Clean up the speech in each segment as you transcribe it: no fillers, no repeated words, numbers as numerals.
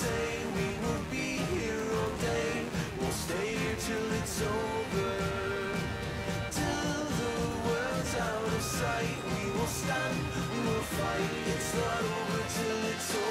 say we will be here all day. We'll stay here till it's over. Till the world's out of sight, we will stand, we will fight. It's not over till it's over.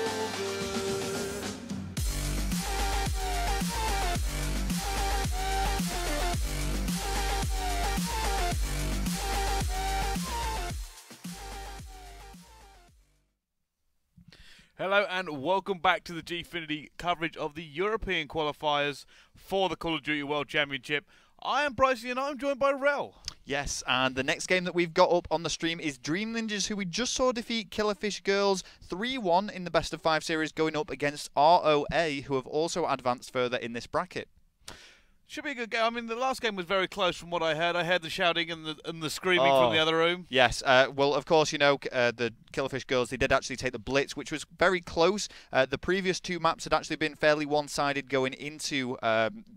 Hello and welcome back to the Gfinity coverage of the European qualifiers for the Call of Duty World Championship. I am Brycey and I'm joined by Rel. Yes, and the next game that we've got up on the stream is Dream Ninjas, who we just saw defeat Killerfish Girls 3-1 in the best of 5 series, going up against ROA, who have also advanced further in this bracket. Should be a good game. I mean, the last game was very close from what I heard. I heard the shouting and the screaming from the other room. Yes. Well, of course, you know, the Killerfish Girls, they did actually take the blitz, which was very close. The previous 2 maps had actually been fairly one-sided going into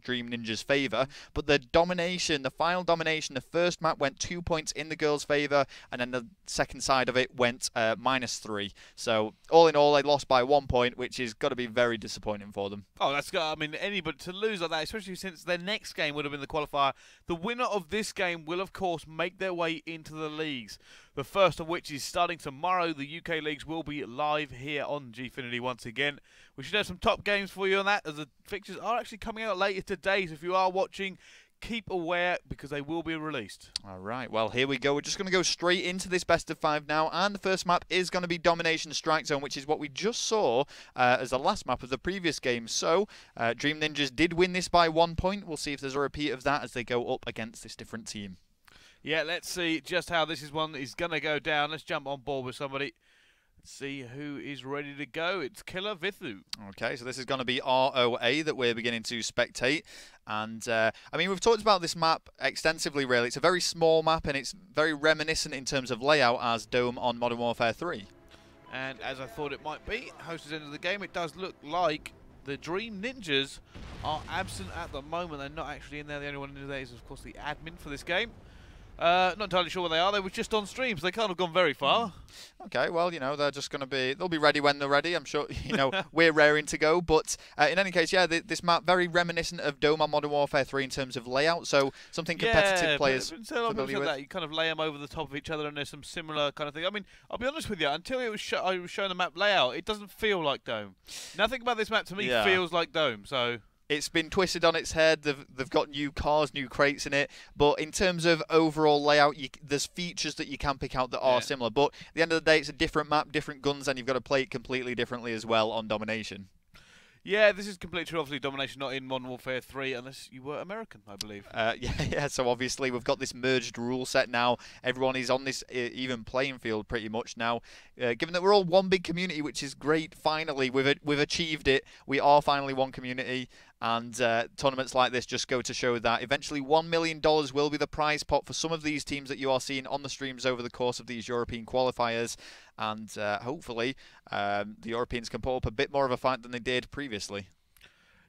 Dream Ninja's favour. But the domination, the final domination, the first map went 2 points in the girls' favour, and then the second side of it went -3. So, all in all, they lost by 1 point, which is got to be very disappointing for them. Oh, that's got. I mean, anybody to lose like that, especially since their next game would have been the qualifier. The winner of this game will, of course, make their way into the leagues. The first of which is starting tomorrow. The UK leagues will be live here on Gfinity once again. We should have some top games for you on that, as the fixtures are actually coming out later today. So if you are watching, keep aware because they will be released. All right, well, here we go. We're just going to go straight into this best of 5 now, and the first map is going to be Domination Strike Zone, which is what we just saw as the last map of the previous game. So, Dream Ninjas did win this by 1 point. We'll see if there's a repeat of that as they go up against this different team. Yeah, let's see just how this is one is going to go down. Let's jump on board with somebody. See who is ready to go. It's Killer Vithu. Okay, so this is going to be ROA that we're beginning to spectate. And, I mean, we've talked about this map extensively, really. It's a very small map, and it's very reminiscent in terms of layout as Dome on Modern Warfare 3. And as I thought it might be, hostess end of the game, it does look like the Dream Ninjas are absent at the moment. They're not actually in there. The only one in there is, of course, the admin for this game. Not entirely sure where they are. They were just on stream, so they can't have gone very far. Okay, well, you know, they're just going to be, they'll be ready when they're ready. I'm sure, you know, we're raring to go. But in any case, yeah, this map, very reminiscent of Dome on Modern Warfare 3 in terms of layout. So something competitive players familiar with. That, you kind of lay them over the top of each other, and there's some similar kind of thing. I mean, I'll be honest with you, until I was showing the map layout, it doesn't feel like Dome. Nothing about this map to me feels like Dome, so... It's been twisted on its head. They've got new cars, new crates in it. But in terms of overall layout, there's features that you can pick out that are similar. But at the end of the day, it's a different map, different guns, and you've got to play it completely differently as well on Domination. Yeah, this is completely true. Obviously, Domination not in Modern Warfare 3, unless you were American, I believe. Yeah. So obviously, we've got this merged rule set now. Everyone is on this even playing field pretty much now. Given that we're all one big community, which is great. Finally, we've achieved it. We are finally one community. And tournaments like this just go to show that eventually $1 million will be the prize pot for some of these teams that you are seeing on the streams over the course of these European qualifiers. And hopefully the Europeans can put up a bit more of a fight than they did previously.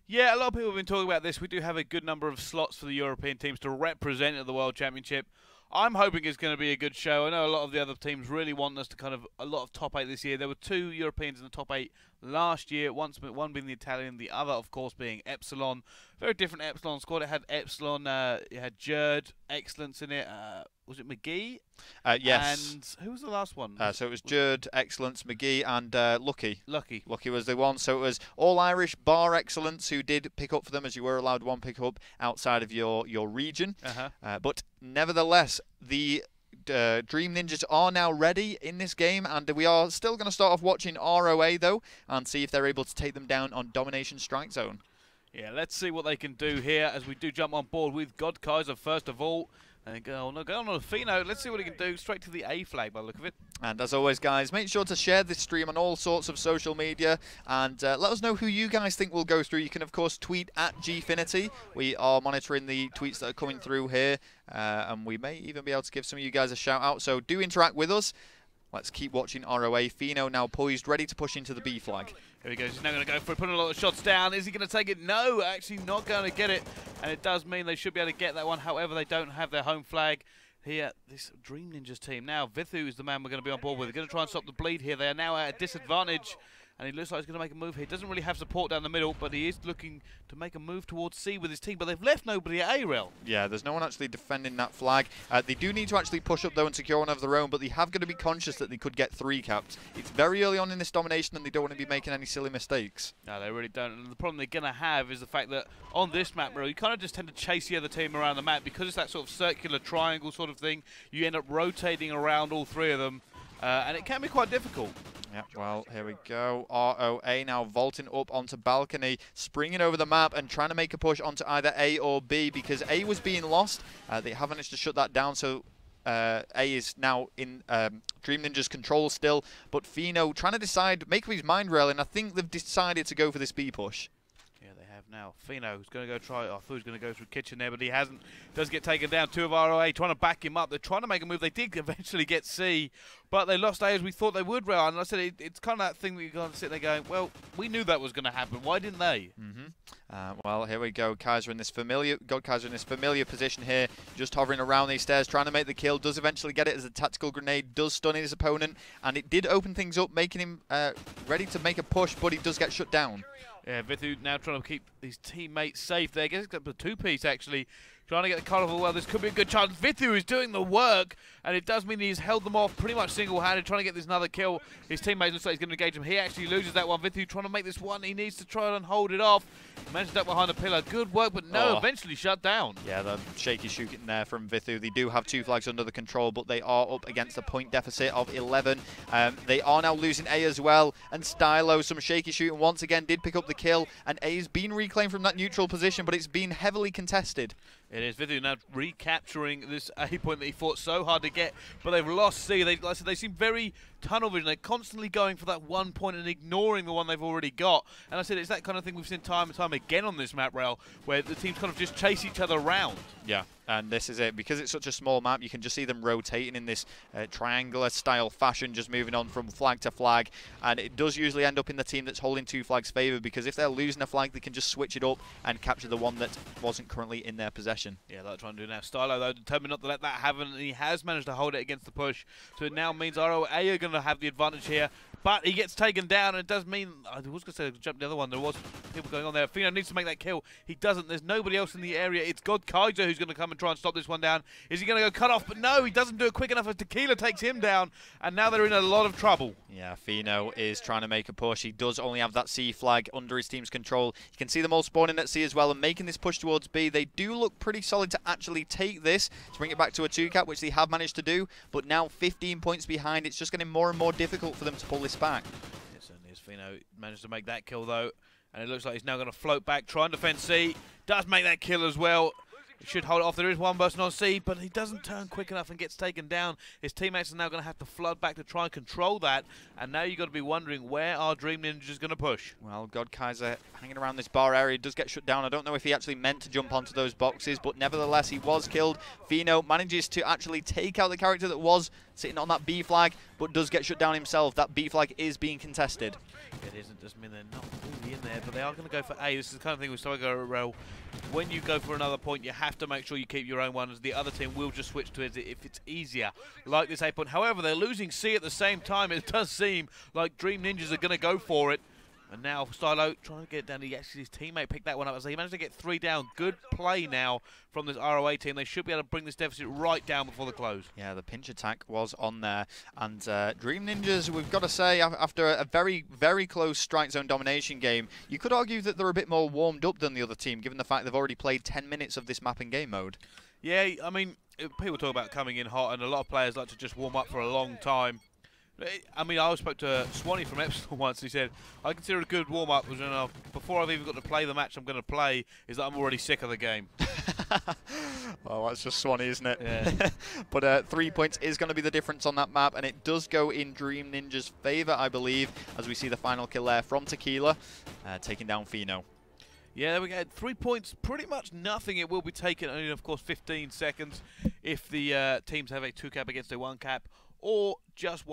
Yeah, a lot of people have been talking about this. We do have a good number of slots for the European teams to represent at the World Championship. I'm hoping it's going to be a good show. I know a lot of the other teams really want us to kind of a lot of top 8 this year. There were 2 Europeans in the top 8 last year. One being the Italian, the other, of course, being Epsilon. Very different Epsilon squad. It had Epsilon, it had Jerd, Excellence in it. Was it McGee? Yes. And who was the last one? So it was Jerd, Excellence, McGee, and Lucky. Lucky was the one. So it was all Irish bar Excellence who did pick up for them, as you were allowed one pick up outside of your region. But nevertheless, the Dream Ninjas are now ready in this game, and we are still going to start off watching ROA though, and see if they're able to take them down on Domination Strike Zone. Yeah, let's see what they can do here as we do jump on board with God Kaiser first of all. And go on Fino. Let's see what he can do. Straight to the A flag by the look of it. And as always, guys, make sure to share this stream on all sorts of social media. And let us know who you guys think will go through. You can, of course, tweet at Gfinity. We are monitoring the tweets that are coming through here. And we may even be able to give some of you guys a shout out. So do interact with us. Let's keep watching ROA. Fino now poised, ready to push into the B flag. Here he goes. He's now going to go for it, putting a lot of shots down. Is he going to take it? No, actually not going to get it. And it does mean they should be able to get that one. However, they don't have their home flag here. This Dream Ninjas team. Now, Vithu is the man we're going to be on board with. They're going to try and stop the bleed here. They are now at a disadvantage. and he looks like he's going to make a move here. He doesn't really have support down the middle, but he is looking to make a move towards C with his team, but they've left nobody at A rail. Yeah, there's no one actually defending that flag. They do need to actually push up though and secure one of their own, but they have got to be conscious that they could get 3 caps. It's very early on in this domination and they don't want to be making any silly mistakes. No, they really don't. And the problem they're going to have is the fact that on this map, you kind of just tend to chase the other team around the map because it's that sort of circular triangle sort of thing. You end up rotating around all 3 of them, and it can be quite difficult. Yeah, well, here we go. ROA now vaulting up onto balcony, springing over the map and trying to make a push onto either A or B because A was being lost. They have managed to shut that down, so A is now in Dream Ninja's control still. But Fino trying to decide, make up his mind really, and I think they've decided to go for this B push. Yeah, they have now. Fino's going to go try it. I thought he was going to go through kitchen there, but he hasn't. Does get taken down. 2 of ROA trying to back him up. They're trying to make a move. They did eventually get C, but they lost A as we thought they would, Rail. And I said it's kind of that thing that you're going to sit there going, well, we knew that was going to happen. Why didn't they? Well, here we go. Kaiser in this familiar, God Kaiser in this familiar position here, just hovering around these stairs, trying to make the kill. Does eventually get it as the tactical grenade does stun his opponent, and it did open things up, making him ready to make a push, but he does get shut down. Yeah, Vithu now trying to keep his teammates safe there. Gets up to 2-piece actually. Trying to get the carnival. Well, this could be a good chance. Vithu is doing the work, and it does mean he's held them off pretty much single-handed, trying to get this another kill. His teammates looks like he's going to engage him. He actually loses that one. Vithu trying to make this one. He needs to try and hold it off. Managed to duck behind the pillar. Good work, but no, eventually shut down. Yeah, the shaky shooting there from Vithu. They do have 2 flags under the control, but they are up against a point deficit of 11. They are now losing A as well, and Stylo, some shaky shooting once again, did pick up the kill, and A's been reclaimed from that neutral position, but it's been heavily contested. It is. Vithu now recapturing this A point that he fought so hard to get, but they've lost C. Like I said, they seem very tunnel vision. They're constantly going for that 1 point and ignoring the one they've already got. And I said it's that kind of thing we've seen time and time again on this map, Rail, where the teams kind of just chase each other around. Yeah, and this is it. Because it's such a small map, you can just see them rotating in this triangular style fashion, just moving on from flag to flag. And it does usually end up in the team that's holding 2 flags' favour, because if they're losing a flag, they can just switch it up and capture the one that wasn't currently in their possession. Yeah, that's what they're trying to do now. Stylo, though, determined not to let that happen, and he has managed to hold it against the push. So it now means ROA are going to have the advantage here. But he gets taken down, and it does mean, I was going to say jump the other one, there was people going on there. Fino needs to make that kill. He doesn't. There's nobody else in the area. It's God Kaiser who's going to come and try and stop this one down. Is he going to go cut off? But no, he doesn't do it quick enough as Tequila takes him down, and now they're in a lot of trouble. Yeah, Fino is trying to make a push. He does only have that C flag under his team's control. You can see them all spawning at C as well and making this push towards B. They do look pretty solid to actually take this, to bring it back to a 2-cap, which they have managed to do. But now 15 points behind, it's just getting more and more difficult for them to pull this back. Fino managed to make that kill though, and it looks like he's now going to float back, try and defend C. Does make that kill as well. He should hold it off. There is one person on C, but he doesn't turn quick enough and gets taken down. His teammates are now going to have to flood back to try and control that. And now you've got to be wondering, where are Dream Ninjas going to push? Well, God Kaiser hanging around this bar area does get shut down. I don't know if he actually meant to jump onto those boxes, but nevertheless, he was killed. Fino manages to actually take out the character that was sitting on that B flag, but does get shut down himself. That B flag is being contested. It isn't, doesn't mean they're not really in there, but they are going to go for A. This is the kind of thing with Stoigo Rail. When you go for another point, you have to make sure you keep your own one, as the other team will just switch to it if it's easier, like this A point. However, they're losing C at the same time. It does seem like Dream Ninjas are going to go for it. And now Stylo trying to get down. Actually, his teammate picked that one up. So he managed to get 3 down. Good play now from this ROA team. They should be able to bring this deficit right down before the close. Yeah, the pinch attack was on there. And Dream Ninjas, we've got to say, after a very, very close strike zone domination game, you could argue that they're a bit more warmed up than the other team, given the fact they've already played 10 minutes of this map and game mode. Yeah, I mean, people talk about coming in hot, and a lot of players like to just warm up for a long time. I mean, I spoke to Swanee from Epsilon once. He said, I consider it a good warm-up because before I've even got to play the match I'm going to play, is that I'm already sick of the game. Well, that's just Swanee, isn't it? Yeah. But 3 points is going to be the difference on that map, and it does go in Dream Ninja's favour, I believe, as we see the final kill there from Tequila, taking down Fino. Yeah, there we go. 3 points, pretty much nothing. It will be taken only, of course, 15 seconds if the teams have a 2-cap against a 1-cap. Or just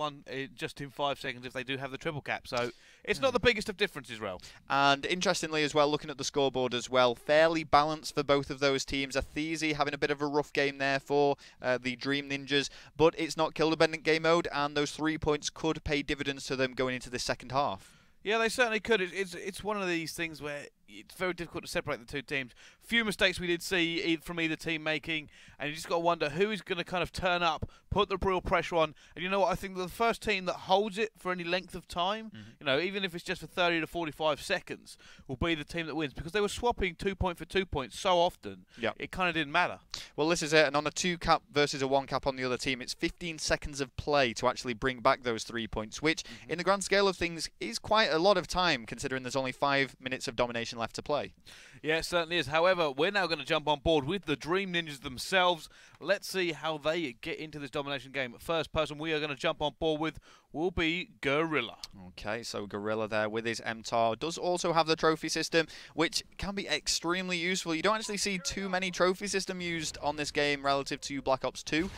in 5 seconds if they do have the triple cap. So it's not the biggest of differences, Rel. And interestingly as well, looking at the scoreboard as well, fairly balanced for both of those teams. Athesi having a bit of a rough game there for the Dream Ninjas, but it's not kill-dependent game mode, and those 3 points could pay dividends to them going into the second half. Yeah, they certainly could. It's one of these things where it's very difficult to separate the two teams. Few mistakes we did see from either team making, and you just got to wonder who is going to kind of turn up, put the real pressure on. And you know what? I think the first team that holds it for any length of time, you know, even if it's just for 30 to 45 seconds, will be the team that wins, because they were swapping 2 point for 2 points so often. Yeah. It kind of didn't matter. Well, this is it, and on a 2 cap versus a 1 cap on the other team, it's 15 seconds of play to actually bring back those 3 points, which, in the grand scale of things, is quite a lot of time, considering there's only 5 minutes of domination left to play. Yeah, it certainly is. However, we're now going to jump on board with the Dream Ninjas themselves. Let's see how they get into this domination game. First person we are going to jump on board with will be Gorilla. Okay, so Gorilla there with his MTAR does also have the trophy system, which can be extremely useful. You don't actually see too many trophy system used on this game relative to Black Ops 2,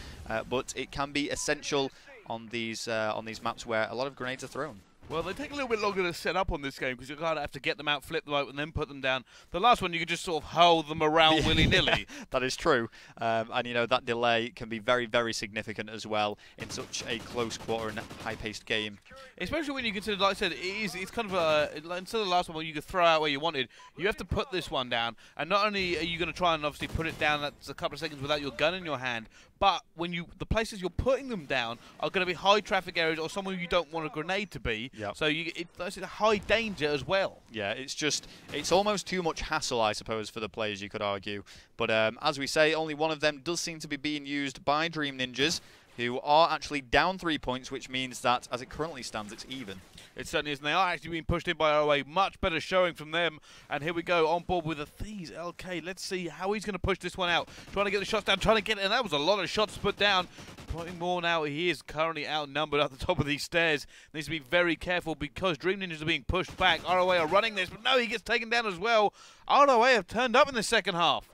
but it can be essential on these maps where a lot of grenades are thrown. Well, they take a little bit longer to set up on this game because you kind of have to get them out, flip them out, and then put them down. The last one, you could just sort of hurl them around willy-nilly. That is true. And, you know, that delay can be very, very significant as well in such a close quarter and high-paced game. Especially when you consider, like I said, it's kind of a, instead of the last one where you could throw out where you wanted, you have to put this one down. And not only are you going to try and obviously put it down that's a couple of seconds without your gun in your hand, but when the places you're putting them down are going to be high traffic areas or somewhere you don't want a grenade to be. Yep. So it's a high danger as well. Yeah, it's almost too much hassle, I suppose, for the players, you could argue. But as we say, only one of them does seem to be being used by Dream Ninjas, who are actually down 3 points, which means that, as it currently stands, it's even. It certainly is, and they are actually being pushed in by ROA. Much better showing from them. And here we go, on board with the Thieves LK. Let's see how he's going to push this one out. Trying to get the shots down, trying to get it, and that was a lot of shots put down. Putting more now, he is currently outnumbered at the top of these stairs. Needs to be very careful because Dream Ninjas are being pushed back. ROA are running this, but no, he gets taken down as well. ROA have turned up in the second half.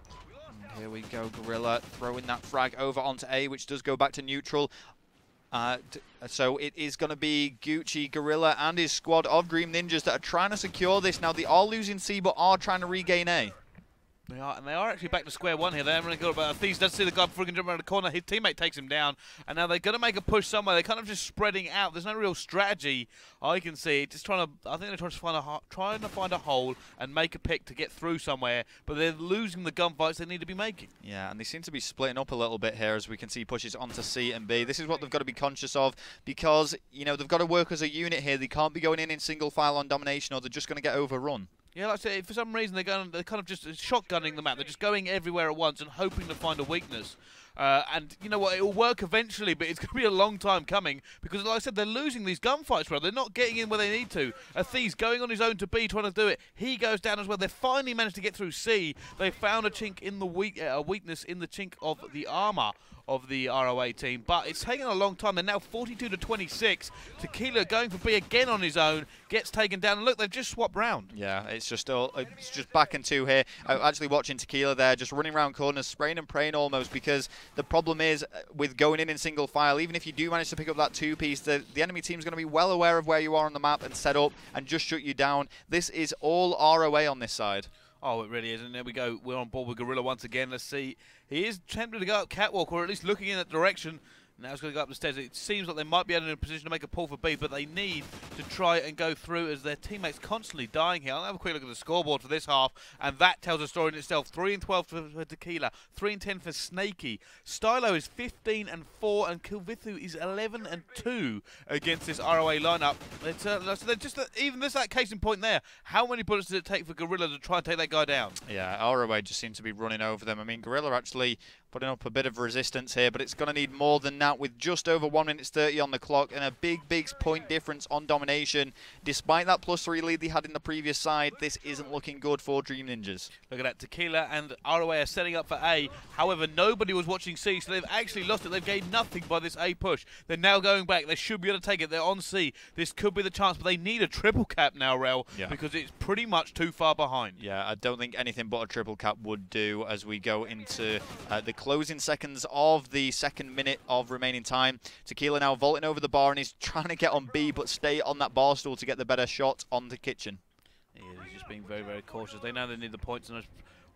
Here we go, Gorilla throwing that frag over onto A, which does go back to neutral. So it is going to be Gucci, Gorilla, and his squad of Dream Ninjas that are trying to secure this. Now, they are losing C, but are trying to regain A. They are, and they are actually back to square one here. They haven't really got about Thieves does see the guy before he can jump around the corner. His teammate takes him down, and now they're going to make a push somewhere. They're kind of just spreading out. There's no real strategy I can see. Just I think they're trying to find a hole and make a pick to get through somewhere. But they're losing the gunfights they need to be making. Yeah, and they seem to be splitting up a little bit here, as we can see pushes onto C and B. This is what they've got to be conscious of, because you know they've got to work as a unit here. They can't be going in single file on domination, or they're just going to get overrun. Yeah, like I say, for some reason they're kind of just shotgunning the map. They're just going everywhere at once and hoping to find a weakness. And you know what, it will work eventually, but it's going to be a long time coming because, like I said, they're losing these gunfights, bro. They're not getting in where they need to. Thieves going on his own to B, trying to do it. He goes down as well. They finally managed to get through C. They found a chink in the weakness in the chink of the armor of the ROA team, but it's taken a long time. They're now 42 to 26. Tequila going for B again on his own, gets taken down, and look, they've just swapped round. Yeah, it's just back and two here. Actually watching Tequila there, just running around corners, spraying and praying almost, because the problem is with going in single file, even if you do manage to pick up that two-piece, the enemy team's going to be well aware of where you are on the map and set up and just shut you down. This is all ROA on this side. Oh, it really is, and there we go. We're on board with Gorilla once again. Let's see. He is tempted to go up catwalk, or at least looking in that direction. Now he's going to go up the stairs. It seems like they might be in a position to make a pull for B, but they need to try and go through as their teammates constantly dying here. I'll have a quick look at the scoreboard for this half, and that tells a story in itself. 3 and 12 for Tequila, 3 and 10 for Snaky. Stylo is 15 and 4, and Kilvithu is 11 and 2 against this ROA lineup. So they're just even that case in point there. How many bullets did it take for Gorilla to try and take that guy down? Yeah, ROA just seems to be running over them. I mean, Gorilla actually putting up a bit of resistance here, but it's going to need more than that with just over 1 minute 30 on the clock and a big point difference on domination. Despite that +3 lead they had in the previous side, this isn't looking good for Dream Ninjas. Look at that, Tequila and ROA are setting up for A. However, nobody was watching C, so they've actually lost it. They've gained nothing by this A push. They're now going back. They should be able to take it. They're on C. This could be the chance, but they need a triple cap now, Rel, because it's pretty much too far behind. Yeah, I don't think anything but a triple cap would do as we go into the closing seconds of the second minute of remaining time. Tequila now vaulting over the bar and he's trying to get on B but stay on that bar stool to get the better shot on the kitchen. He's just being very, very cautious. They know they need the points, and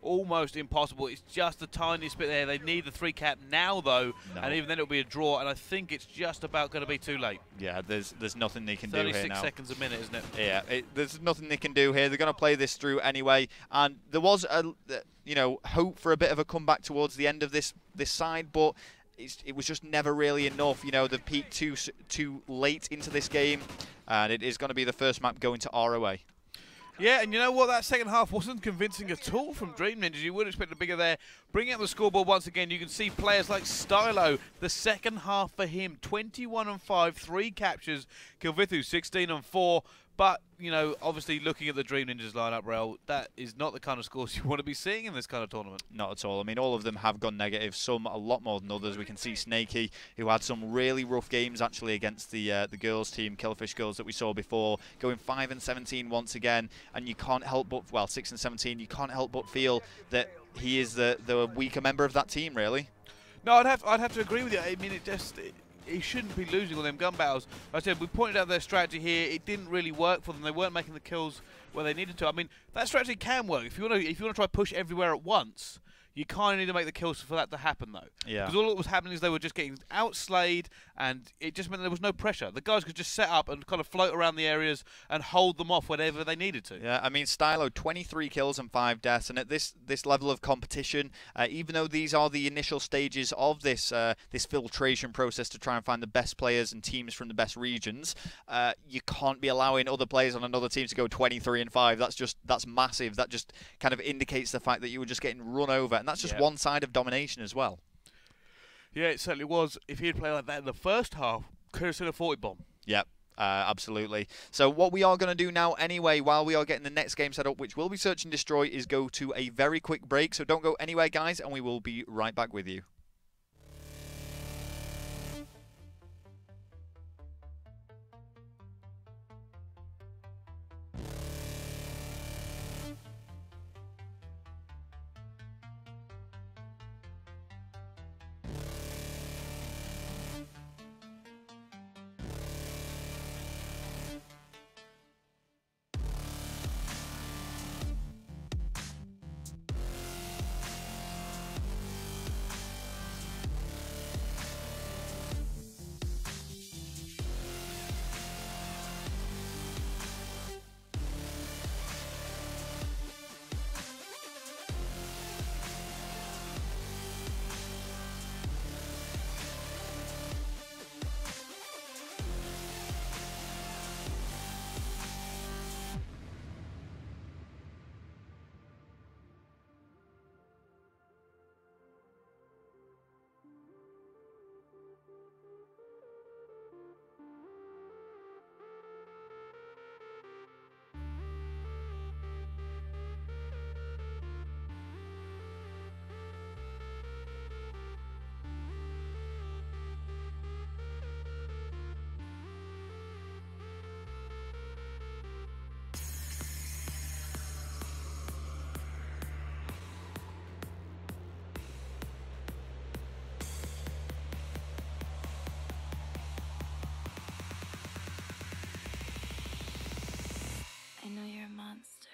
almost impossible. It's just the tiniest bit there. They need the 3 cap now, though, and even then it'll be a draw, and I think it's just about going to be too late. Yeah, there's nothing they can do here now. 36 seconds a minute, isn't it? Yeah, there's nothing they can do here. They're going to play this through anyway, and there was hope for a bit of a comeback towards the end of this side, but it was just never really enough. They've peaked too late into this game, and it is going to be the first map going to ROA. Yeah, and you know what? That second half wasn't convincing at all from Dream Ninjas. You would expect a bigger there. Bringing up the scoreboard once again, you can see players like Stylo, the second half for him, 21-5, 3 captures. Kilvithu, 16-4. But, obviously looking at the Dream Ninjas lineup, Rel, that is not the kind of scores you want to be seeing in this kind of tournament. Not at all. I mean, all of them have gone negative, some a lot more than others. We can see Snakey, who had some really rough games actually against the girls team, Killfish Girls, that we saw before, going 5-17 once again. And you can't help but, 6-17, you can't help but feel that he is the weaker member of that team, really. No, I'd have to agree with you. I mean, he shouldn't be losing all them gun battles. Like I said, we pointed out their strategy here. It didn't really work for them. They weren't making the kills where they needed to. I mean, that strategy can work. If you want to try push everywhere at once, you kind of need to make the kills for that to happen, though. Yeah. Because all that was happening is they were just getting outslayed, and it just meant there was no pressure. The guys could just set up and kind of float around the areas and hold them off whenever they needed to. Yeah, I mean, Stylo, 23 kills and 5 deaths, and at this level of competition, even though these are the initial stages of this filtration process to try and find the best players and teams from the best regions, you can't be allowing other players on another team to go 23 and 5. That's massive. That just kind of indicates the fact that you were just getting run over. And that's just one side of Domination as well. Yeah, it certainly was. If he'd played like that in the first half, could have seen a 40 bomb. Yep, absolutely. So what we are going to do now anyway, while we are getting the next game set up, which will be Search and Destroy, is go to a very quick break. So don't go anywhere, guys, and we will be right back with you. I know you're a monster.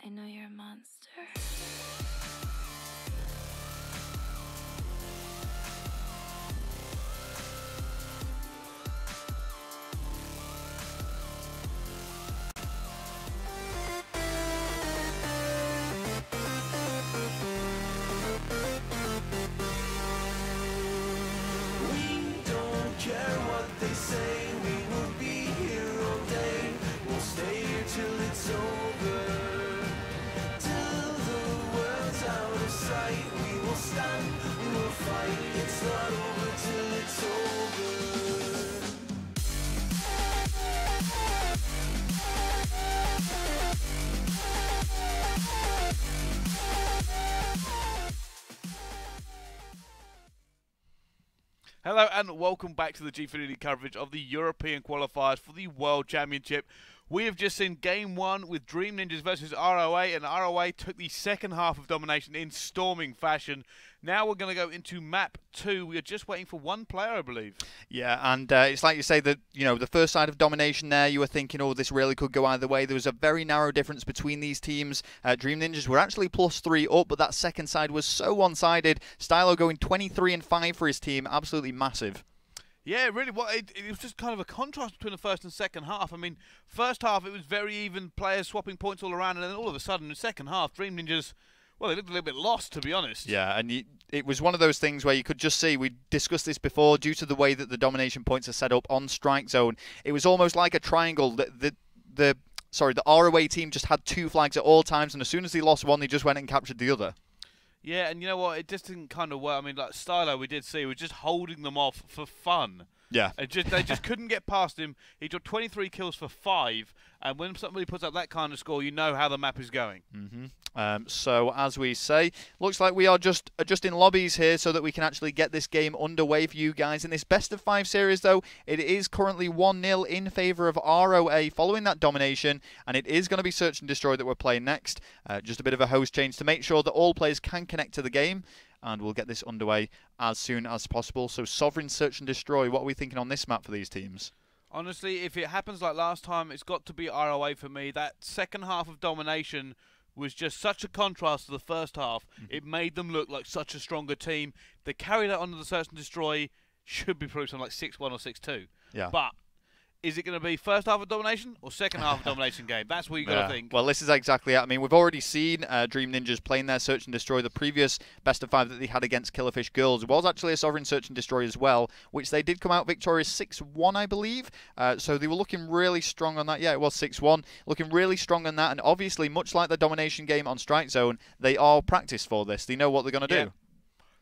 I know you're a monster. Hello and welcome back to the Gfinity coverage of the European qualifiers for the World Championship. We have just seen Game 1 with Dream Ninjas versus ROA, and ROA took the second half of Domination in storming fashion. Now we're going to go into Map 2. We are just waiting for one player, I believe. Yeah, and it's like you say that, you know, the first side of Domination there, you were thinking, oh, this really could go either way. There was a very narrow difference between these teams. Dream Ninjas were actually +3 up, but that second side was so one-sided. Stylo going 23-5 for his team, absolutely massive. Yeah, really. It was just kind of a contrast between the first and second half. I mean, first half it was very even, players swapping points all around, and then all of a sudden, in the second half, Dream Ninjas, well, they looked a little bit lost, to be honest. Yeah, and it was one of those things where you could just see, we discussed this before, due to the way that the Domination points are set up on strike zone, it was almost like a triangle. The ROA team just had 2 flags at all times, and as soon as they lost one, they just went and captured the other. Yeah, and you know what? It just didn't kind of work. I mean, like Stylo, we did see, was just holding them off for fun. Yeah. They just couldn't get past him. He dropped 23 kills for 5, and when somebody puts up that kind of score, you know how the map is going. So, as we say, looks like we are just adjusting lobbies here so that we can actually get this game underway for you guys. In this best-of-5 series, though, it is currently 1-0 in favour of ROA following that Domination, and it is going to be Search and Destroy that we're playing next. Just a bit of a host change to make sure that all players can connect to the game, and we'll get this underway as soon as possible. So, Sovereign, Search and Destroy, what are we thinking on this map for these teams? Honestly, if it happens like last time, it's got to be ROA for me. That second half of Domination was just such a contrast to the first half. It made them look like such a stronger team. They carried that onto the Search and Destroy. Should be probably something like 6-1 or 6-2. Yeah. But is it going to be first half of Domination or second half of Domination game? That's what you got to think. Well, this is exactly it. I mean, we've already seen Dream Ninjas playing their Search and Destroy. The previous best-of-5 that they had against Killerfish Girls was actually a Sovereign Search and Destroy as well, which they did come out victorious 6-1, I believe. So they were looking really strong on that. Yeah, it was 6-1. Looking really strong on that. And obviously, much like the Domination game on Strike Zone, they are practiced for this. They know what they're going to do.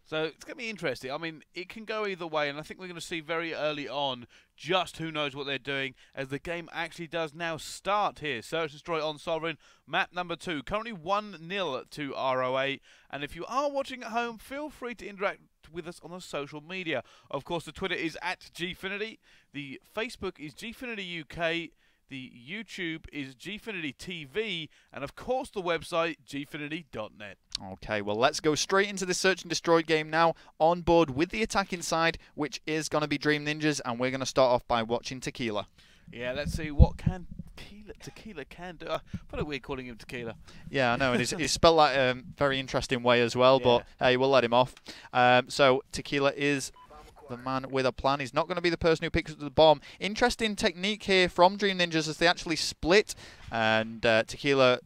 So it's going to be interesting. I mean, it can go either way, and I think we're going to see very early on just who knows what they're doing as the game actually does now start here. Search and Destroy on Sovereign, map number 2. Currently 1-0 to ROA, and if you are watching at home, feel free to interact with us on the social media. Of course, the Twitter is @Gfinity, the Facebook is Gfinity UK, the YouTube is Gfinity TV, and of course the website gfinity.net. Okay, well, let's go straight into the Search and Destroy game now. On board with the attacking side, which is going to be Dream Ninjas, and we're going to start off by watching Tequila. Yeah, let's see what Tequila can do. I thought we were calling him Tequila. Yeah, I know, and he's spelled that a very interesting way as well, but hey, we'll let him off. So Tequila is the man with a plan. He's not going to be the person who picks up the bomb. Interesting technique here from Dream Ninjas as they actually split, and Tequila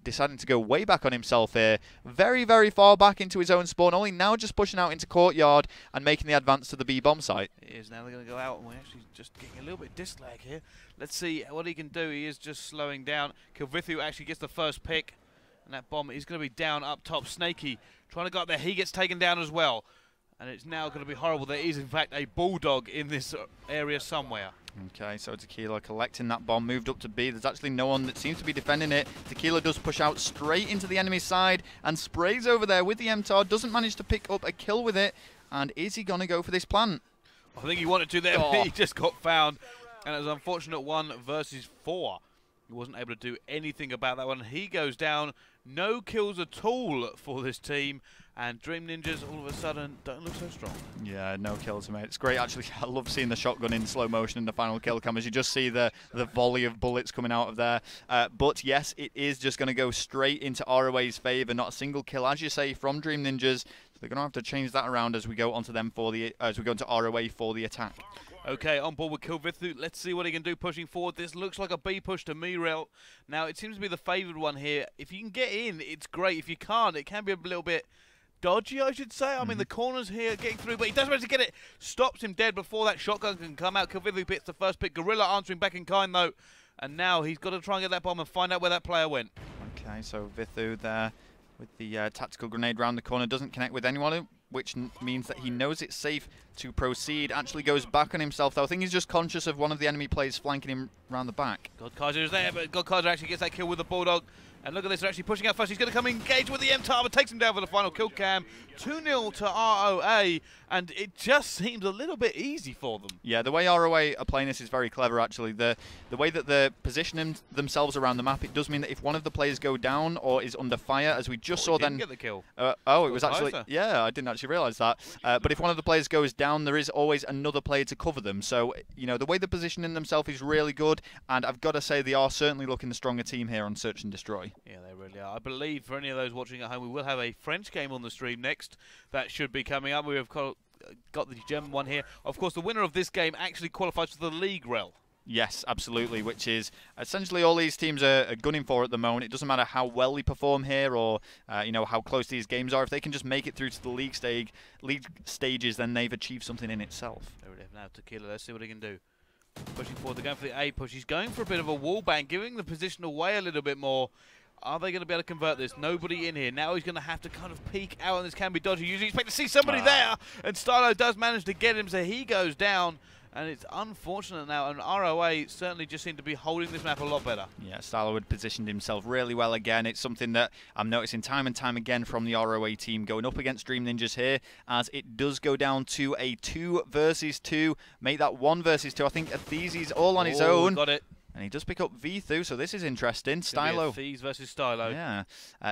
deciding to go way back on himself here. Very, very far back into his own spawn, only now just pushing out into Courtyard and making the advance to the B-bomb site. It is. Now they're going to go out, and we're actually just getting a little bit dislag here. Let's see what he can do. He is just slowing down. Kilvithu actually gets the first pick, and that bomb is going to be down up top. Snaky trying to go up there. He gets taken down as well. And it's now going to be horrible. There is, in fact, a bulldog in this area somewhere. Okay, so Tequila collecting that bomb, moved up to B. There's actually no one that seems to be defending it. Tequila does push out straight into the enemy side and sprays over there with the MTAR. Doesn't manage to pick up a kill with it. And is he going to go for this plant? I think he wanted to there, but he just got found. And it was an unfortunate 1 versus 4. He wasn't able to do anything about that one. He goes down. No kills at all for this team. And Dream Ninjas, all of a sudden, don't look so strong. Yeah, no kills, mate. It's great, actually. I love seeing the shotgun in slow motion in the final kill cam as you just see the volley of bullets coming out of there. But yes, it is just going to go straight into ROA's favour. Not a single kill, as you say, from Dream Ninjas. So they're going to have to change that around as we go onto them for the as we go into ROA for the attack. Okay, on board with Kilvithu. Let's see what he can do pushing forward. This looks like a B push to me, Rel. Now, it seems to be the favoured one here. If you can get in, it's great. If you can't, it can be a little bit dodgy, I should say. I mean, the corner's here getting through, but he does manage to get it. Stops him dead before that shotgun can come out. Kilvithu picks the first pick. Gorilla answering back in kind, though. And now he's got to try and get that bomb and find out where that player went. Okay, so Vithu there with the tactical grenade round the corner. Doesn't connect with anyone, which means that he knows it's safe to proceed. Actually goes back on himself, though. I think he's just conscious of one of the enemy players flanking him round the back. Godkaiser is there, but Godkaiser actually gets that kill with the Bulldog. And look at this, they're actually pushing out first. He's going to come engage with the M-Tar, but takes him down for the final kill cam. 2-0 to ROA, and it just seems a little bit easy for them. Yeah, the way ROA are playing this is very clever, actually. The way that they're positioning themselves around the map, it does mean that if one of the players go down or is under fire, as we just saw then... get the kill. It was actually... Closer. Yeah, I didn't actually realise that. But if one of the players goes down, there is always another player to cover them. So, you know, the way they're positioning themselves is really good, and I've got to say they are certainly looking the stronger team here on Search and Destroy. Yeah, they really are. I believe for any of those watching at home, we will have a French game on the stream next. That should be coming up. We have got the German one here. Of course, the winner of this game actually qualifies for the league rel. Yes, absolutely, which is essentially all these teams are gunning for at the moment. It doesn't matter how well they perform here or you know, how close these games are. If they can just make it through to the league stages, then they've achieved something in itself. There it is now, Tequila. Let's see what he can do. Pushing forward, they're going for the A push. He's going for a bit of a wall bang, giving the position away a little bit more. Are they going to be able to convert this? Nobody in here. Now he's going to have to kind of peek out, and this can be dodgy. Usually expect to see somebody there, and Stylo does manage to get him, so he goes down. And it's unfortunate now, and ROA certainly just seem to be holding this map a lot better. Yeah, Stylo had positioned himself really well again. It's something that I'm noticing time and time again from the ROA team going up against Dream Ninjas here, as it does go down to a 2 versus 2. Make that 1 versus 2. I think Athese's all on his own. Got it. And he does pick up Vithu, so this is interesting. Stylo. Thieves versus Stylo. Yeah.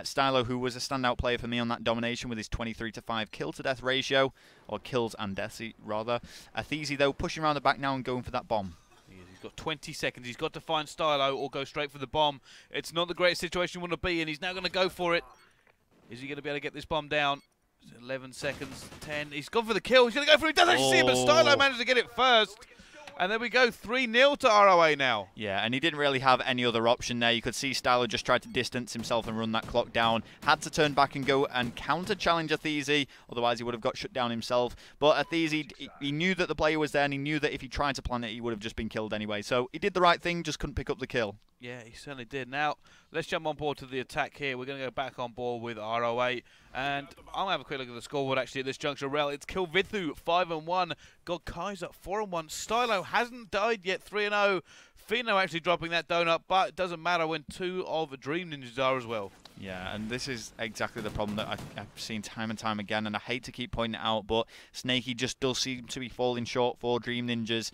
Stylo, who was a standout player for me on that Domination with his 23-to-5 kill-to-death ratio, or kills and deaths, rather. Athese, though, pushing around the back now and going for that bomb. He's got 20 seconds. He's got to find Stylo or go straight for the bomb. It's not the greatest situation you want to be in. He's now going to go for it. Is he going to be able to get this bomb down? 11 seconds, 10. He's gone for the kill. He's going to go for it. He doesn't actually see it, but Stylo managed to get it first. And there we go, 3-0 to ROA now. Yeah, and he didn't really have any other option there. You could see Stylo just tried to distance himself and run that clock down. Had to turn back and go and counter-challenge Athese, otherwise he would have got shut down himself. But Athese, he knew that the player was there, and he knew that if he tried to plant it, he would have just been killed anyway. So he did the right thing, just couldn't pick up the kill. Yeah, he certainly did. Now, let's jump on board to the attack here. We're going to go back on board with ROA. And I'm going to have a quick look at the scoreboard, actually, at this juncture. Rel, it's Kilvithu, 5-1. God Kaiser, 4-1. Stylo hasn't died yet, 3-0. Fino actually dropping that donut, but it doesn't matter when 2 of Dream Ninjas are as well. Yeah, and this is exactly the problem that I've seen time and time again, and I hate to keep pointing it out, but Snaky just does seem to be falling short for Dream Ninjas.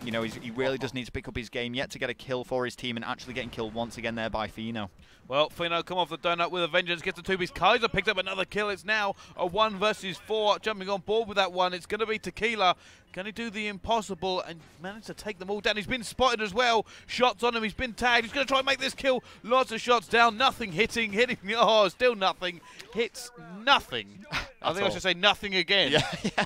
You know, he really does need to pick up his game yet to get a kill for his team, and actually getting killed once again there by Fino. Well, Fino come off the donut with a vengeance, gets the 2-piece. Kaiser picked up another kill. It's now a 1 versus 4. Jumping on board with that one, it's going to be Tequila. Can he do the impossible and manage to take them all down? He's been spotted as well. Shots on him. He's been tagged. He's going to try and make this kill. Lots of shots down. Nothing hitting. Oh, still nothing. Hits nothing. I think I should say nothing again. Yeah.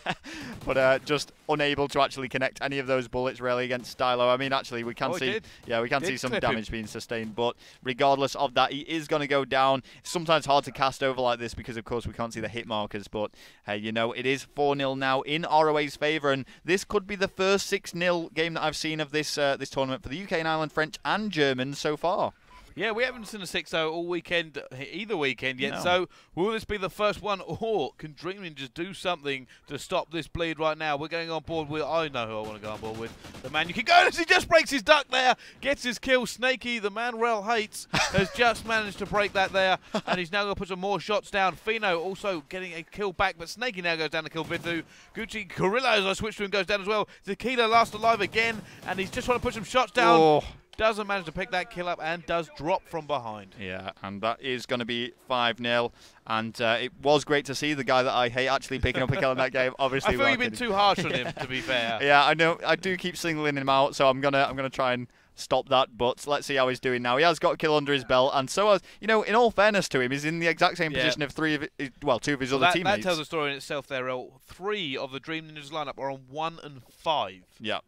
But just unable to actually connect any of those bullets really against Stylo. I mean, actually, we can see. Yeah, we can see some damage being sustained. But regardless of that, he is going to go down. It's sometimes hard to cast over like this because, of course, we can't see the hit markers. But hey, you know, it is 4-0 now in ROA's favour, and this could be the first 6-0 game that I've seen of this this tournament for the UK and Ireland French and Germans so far. Yeah, we haven't seen a 6-0 all weekend, either weekend yet. No. So will this be the first one, or can Dream Ninjas do something to stop this bleed right now? We're going on board with, I know who I want to go on board with. The man you can go as he just breaks his duck there, gets his kill. Snaky, the man Rel hates, has just managed to break that there, and he's now going to put some more shots down. Fino also getting a kill back, but Snaky now goes down to kill Vithu. Gucci Gorilla, as I switch to him, goes down as well. Tequila last alive again, and he's just trying to put some shots down. Oh. Doesn't manage to pick that kill up and does drop from behind. Yeah, and that is going to be 5-0. And it was great to see the guy that I hate actually picking up a kill in that game. Obviously, I feel you've been too harsh on him, to be fair. Yeah, I know. I do keep singling him out, so I'm gonna try and stop that. But let's see how he's doing now. He has got a kill under his belt, and so as you know, in all fairness to him, he's in the exact same position of 2 of his other teammates. That tells a story in itself. There, 3 of the Dream Ninjas lineup are on 1 and 5. Yeah.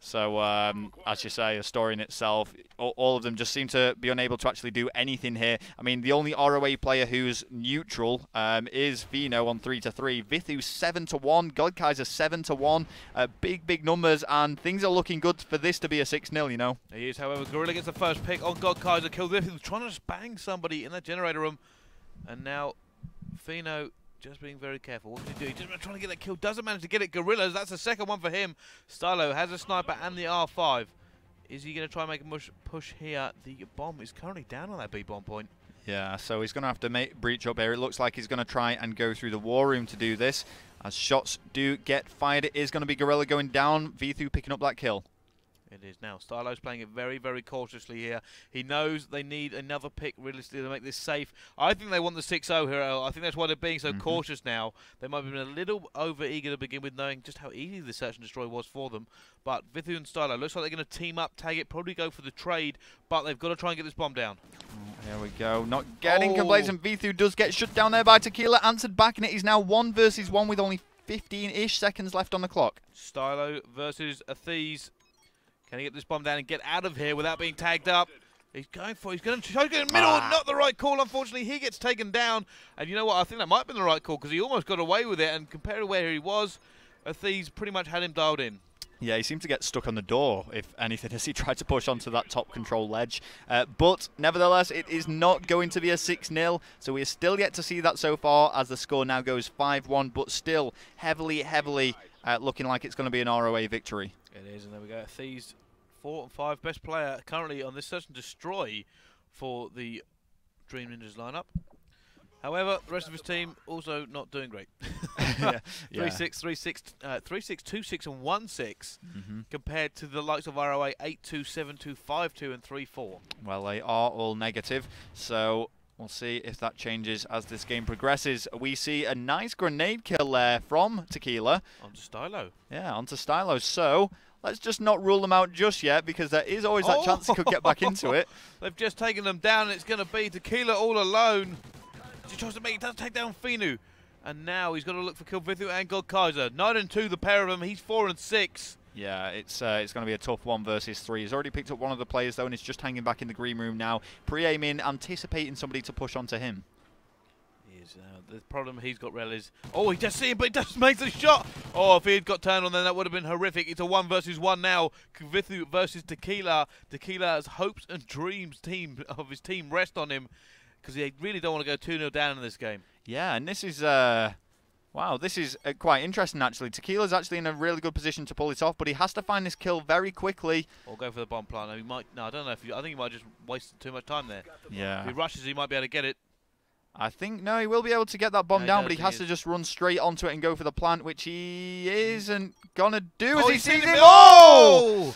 So, as you say, a story in itself. All of them just seem to be unable to actually do anything here. I mean, the only ROA player who's neutral is Fino on 3-3. Vithu 7-1. Godkaiser 7-1. Big numbers, and things are looking good for this to be a 6-0, you know. He is, however. Gorilla gets the first pick on Godkaiser. Killed Vithu, trying to just bang somebody in the generator room. And now Fino just being very careful. What can he do? He's just trying to get that kill. Doesn't manage to get it. Gorillas, that's the second one for him. Stylo has a sniper and the R5. Is he going to try and make a push here? The bomb is currently down on that B bomb point. Yeah, so he's going to have to breach up here. It looks like he's going to try and go through the war room to do this. As shots do get fired, it is going to be Gorilla going down. V2 picking up that kill. It is now. Stylo's playing it very, very cautiously here. He knows they need another pick realistically to make this safe. I think they want the 6-0 here. I think that's why they're being so cautious now. They might have been a little over-eager to begin with, knowing just how easy the search and destroy was for them. But Vithu and Stylo, looks like they're going to team up, tag it, probably go for the trade, but they've got to try and get this bomb down. Here we go. Not getting complacent. V2 does get shut down there by Tequila. Answered back, and it is now 1 versus 1 with only 15-ish seconds left on the clock. Stylo versus Athese. Can he get this bomb down and get out of here without being tagged up? He's going to try to get in the middle. Not the right call, unfortunately. He gets taken down. And you know what? I think that might have been the right call because he almost got away with it. And compared to where he was, Athese pretty much had him dialed in. Yeah, he seemed to get stuck on the door, if anything, as he tried to push onto that top control ledge. But nevertheless, it is not going to be a 6-0. So we are still yet to see that so far, as the score now goes 5-1. But still heavily looking like it's going to be an ROA victory. It is, and there we go. Athese, 4 and 5, best player currently on this search and destroy for the Dream Ninjas lineup. However, the rest of his team also not doing great. 3-6, 3-6, 3-6, 2-6, and 1-6 compared to the likes of ROA 8-2, 7-2, 5-2, and 3-4. Well, they are all negative, so we'll see if that changes as this game progresses. We see a nice grenade kill there from Tequila. Onto Stylo. Yeah, onto Stylo. So let's just not rule them out just yet, because there is always that chance he could get back into it. They've just taken them down, and it's going to be Tequila all alone. He tries to make it, does take down Finu. And now he's got to look for Kilvithu and God Kaiser. 9 and 2, the pair of them. He's 4 and 6. Yeah, it's going to be a tough 1 versus 3. He's already picked up one of the players, though, and he's just hanging back in the green room now, pre-aiming, anticipating somebody to push onto him. He is, the problem he's got, Rel, is... Oh, he just see him, but he just makes a shot! Oh, if he had got turned on, then that would have been horrific. It's a 1 versus 1 now. Kilvithu versus Tequila. Tequila's hopes and dreams of his team rest on him, because they really don't want to go 2-0 down in this game. Yeah, and this is... wow, this is quite interesting, actually. Tequila's actually in a really good position to pull it off, but he has to find this kill very quickly. Or go for the bomb plant. He might... No, I don't know. I think he might just waste too much time there. Yeah. If he rushes, he might be able to get it. I think, no, he will be able to get that bomb down, but he has to just run straight onto it and go for the plant, which he isn't going to do as Oh, he he's sees seen it. it. Oh!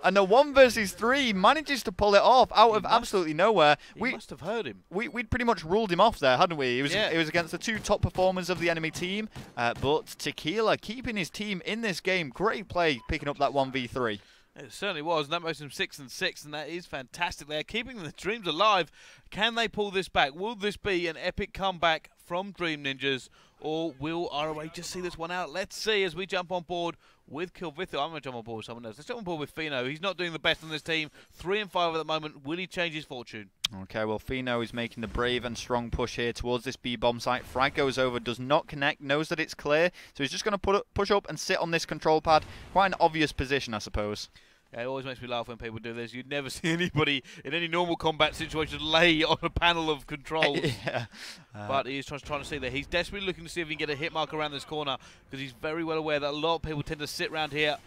And the 1 versus 3 manages to pull it off out of absolutely nowhere. We must have heard him. We'd pretty much ruled him off there, hadn't we? It was against the 2 top performers of the enemy team. But Tequila keeping his team in this game. Great play picking up that 1v3. It certainly was, and that makes them 6 and 6, and that is fantastic. They're keeping the dreams alive. Can they pull this back? Will this be an epic comeback from Dream Ninjas, or will ROA just see this one out? Let's see as we jump on board with Kilvithu. I'm going to jump on board with someone else. Let's jump on board with Fino. He's not doing the best on this team. 3 and 5 at the moment. Will he change his fortune? Okay, well, Fino is making the brave and strong push here towards this B-bomb site. Frag goes over, does not connect, knows that it's clear, so he's just going to push up and sit on this control pad. Quite an obvious position, I suppose. Yeah, it always makes me laugh when people do this. You'd never see anybody in any normal combat situation lay on a panel of controls. Yeah. But he's trying to see that. He's desperately looking to see if he can get a hit mark around this corner, because he's very well aware that a lot of people tend to sit around here.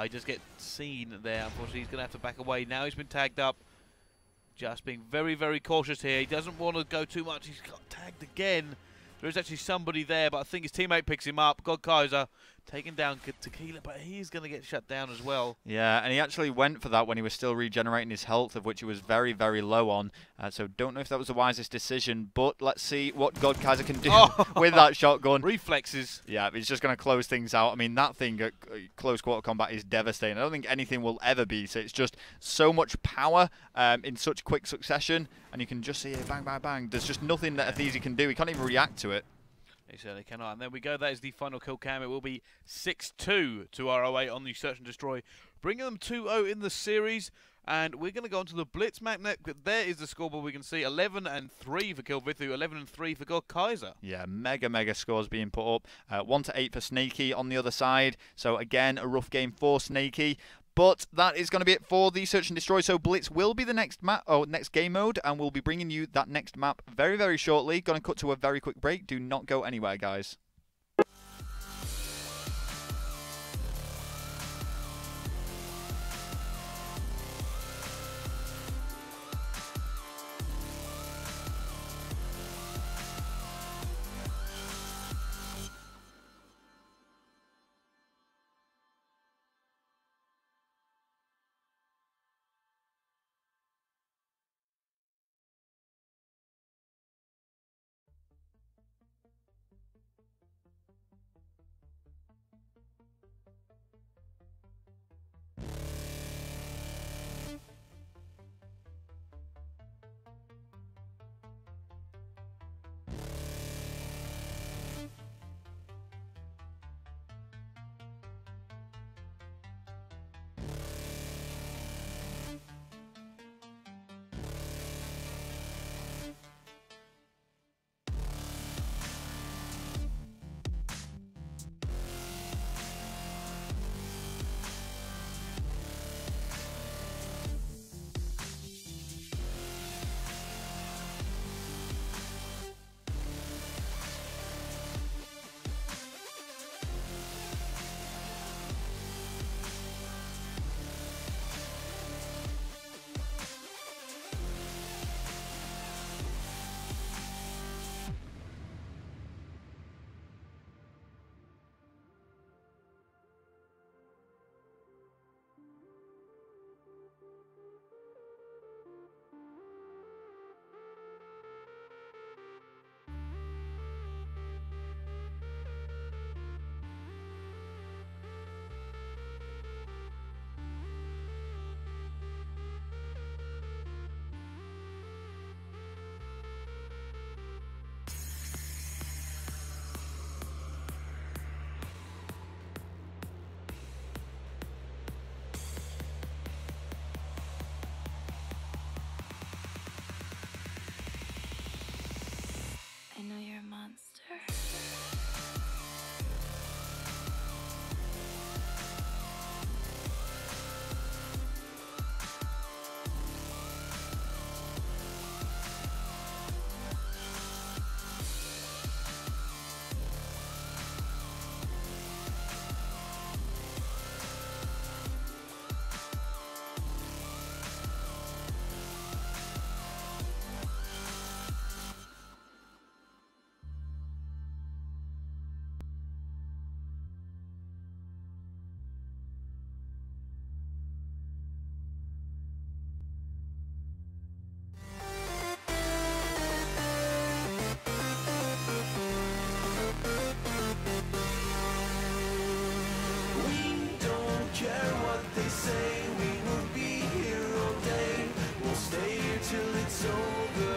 He just gets seen there. Unfortunately, he's going to have to back away. Now he's been tagged up. Just being very, very cautious here. He doesn't want to go too much. He's got tagged again. There is actually somebody there, but I think his teammate picks him up. God Kaiser taking down Tequila, but he's going to get shut down as well. Yeah, and he actually went for that when he was still regenerating his health, of which he was very, very low on. So don't know if that was the wisest decision, but let's see what God Kaiser can do with that shotgun. Reflexes. Yeah, he's just going to close things out. I mean, that thing at close quarter combat is devastating. I don't think anything will ever be. So it's just so much power in such quick succession, and you can just see it, bang, bang, bang. There's just nothing that Athese can do. He can't even react to it. He certainly cannot. And there we go. That is the final kill cam. It will be 6-2 to ROA on the Search and Destroy, bringing them 2-0 in the series. And we're going to go on to the Blitz map next. There is the scoreboard. We can see 11 and 3 for Kilvithu, 11 and 3 for God Kaiser. Yeah, mega scores being put up. 1 to 8 for Snakey on the other side. So again, a rough game for Snakey. But that is going to be it for the Search and Destroy. So Blitz will be the next map, next game mode, and we'll be bringing you that next map very, very shortly. Going to cut to a very quick break. Do not go anywhere, guys. I know you're a monster. We don't care what they say, we will be here all day. We'll stay here till it's over.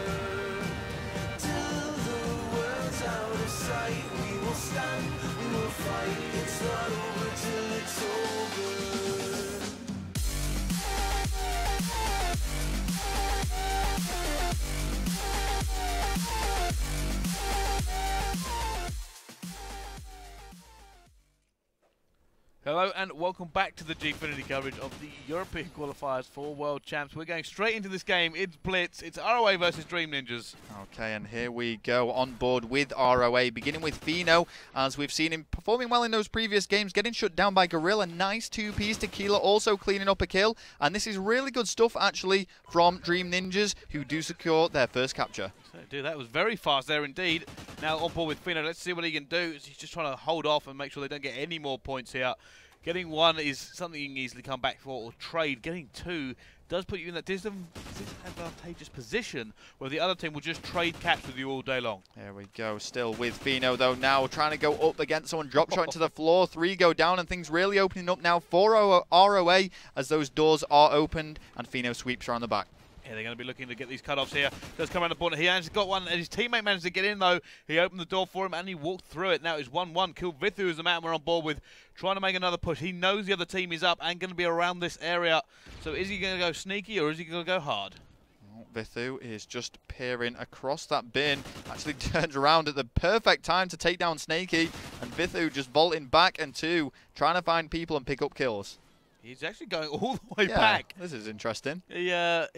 Till the world's out of sight, we will stand, we will fight. It's not over till it's over. Hello and welcome back to the Gfinity coverage of the European qualifiers for World Champs. We're going straight into this game. It's Blitz. It's ROA versus Dream Ninjas. Okay, and here we go on board with ROA, beginning with Fino, as we've seen him performing well in those previous games, getting shut down by Gorilla. Nice two-piece. Tequila also cleaning up a kill, and this is really good stuff, actually, from Dream Ninjas, who do secure their first capture. Dude, that was very fast there indeed. Now on board with Fino. Let's see what he can do. He's just trying to hold off and make sure they don't get any more points here. Getting one is something you can easily come back for or trade. Getting two does put you in that disadvantageous position where the other team will just trade caps with you all day long. There we go. Still with Fino, though, now trying to go up against someone. Drop shot into the floor. 3 go down, and things really opening up now for ROA as those doors are opened, and Fino sweeps around the back. Yeah, they're going to be looking to get these cut-offs here. Does come around the corner. He has got one, and his teammate managed to get in, though. He opened the door for him, and he walked through it. Now it's 1-1. Killed Vithu is the man we're on board with, trying to make another push. He knows the other team is up and going to be around this area. So is he going to go sneaky, or is he going to go hard? Vithu is just peering across that bin. Actually turns around at the perfect time to take down Snaky, and Vithu just vaulting back and two, trying to find people and pick up kills. He's actually going all the way back. This is interesting. He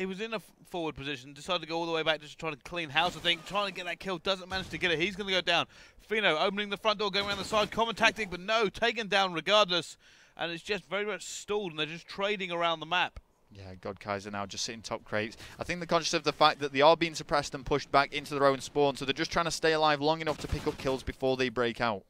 was in a forward position, decided to go all the way back just to try to clean house, I think. Trying to get that kill, doesn't manage to get it. He's going to go down. Fino opening the front door, going around the side. Common tactic, but no, taken down regardless. And it's just very much stalled, and they're just trading around the map. Yeah, Godkaiser now just sitting top crates. I think they're conscious of the fact that they are being suppressed and pushed back into their own spawn, so they're just trying to stay alive long enough to pick up kills before they break out.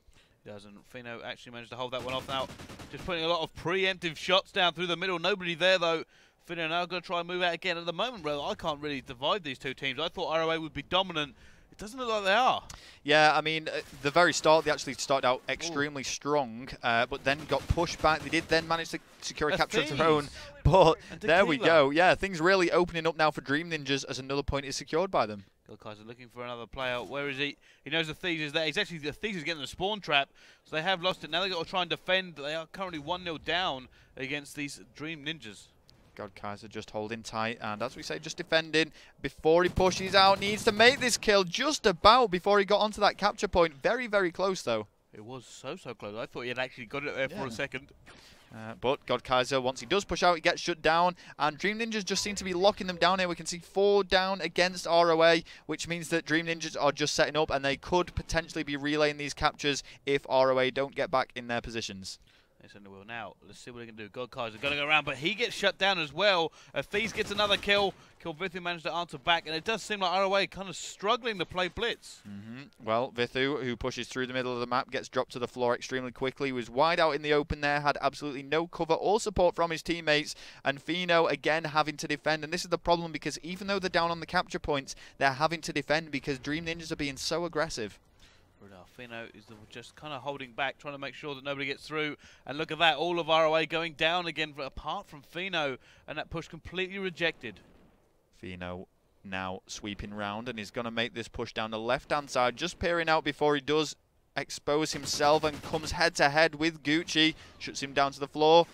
Doesn't. Fino actually managed to hold that one off now. Just putting a lot of preemptive shots down through the middle. Nobody there, though. Fino now going to try and move out again. At the moment, I can't really divide these two teams. I thought ROA would be dominant. It doesn't look like they are. Yeah, I mean, at the very start, they actually started out extremely strong, but then got pushed back. They did then manage to secure a capture of their own. But there we go. Yeah, things really opening up now for Dream Ninjas as another point is secured by them. Kaiser looking for another player. Where is he? He knows the Thieves is there. He's actually, the Thieves is getting the spawn trap, so they have lost it. Now they've got to try and defend. They are currently 1-0 down against these Dream Ninjas. Kaiser just holding tight, and as we say, just defending before he pushes out. Needs to make this kill just about before he got onto that capture point. Very, very close, though. It was so close. I thought he had actually got it there for a second. But Kaiser, once he does push out, he gets shut down, and Dream Ninjas just seem to be locking them down here. We can see 4 down against ROA, which means that Dream Ninjas are just setting up, and they could potentially be relaying these captures if ROA don't get back in their positions. They certainly will. Now, let's see what they can do. Kaiser going to go around, but he gets shut down as well. Thieves gets another kill. Vithu managed to answer back, and it does seem like ROA kind of struggling to play blitz. Well, Vithu, who pushes through the middle of the map, gets dropped to the floor extremely quickly. He was wide out in the open there, had absolutely no cover or support from his teammates, and Fino again having to defend. And this is the problem, because even though they're down on the capture points, they're having to defend because Dream Ninjas are being so aggressive. Fino is just kind of holding back, trying to make sure that nobody gets through. And look at that, all of ROA going down again, apart from Fino, and that push completely rejected. Fino now sweeping round, and he's going to make this push down the left-hand side, just peering out before he does expose himself and comes head-to-head with Gucci. Shuts him down to the floor.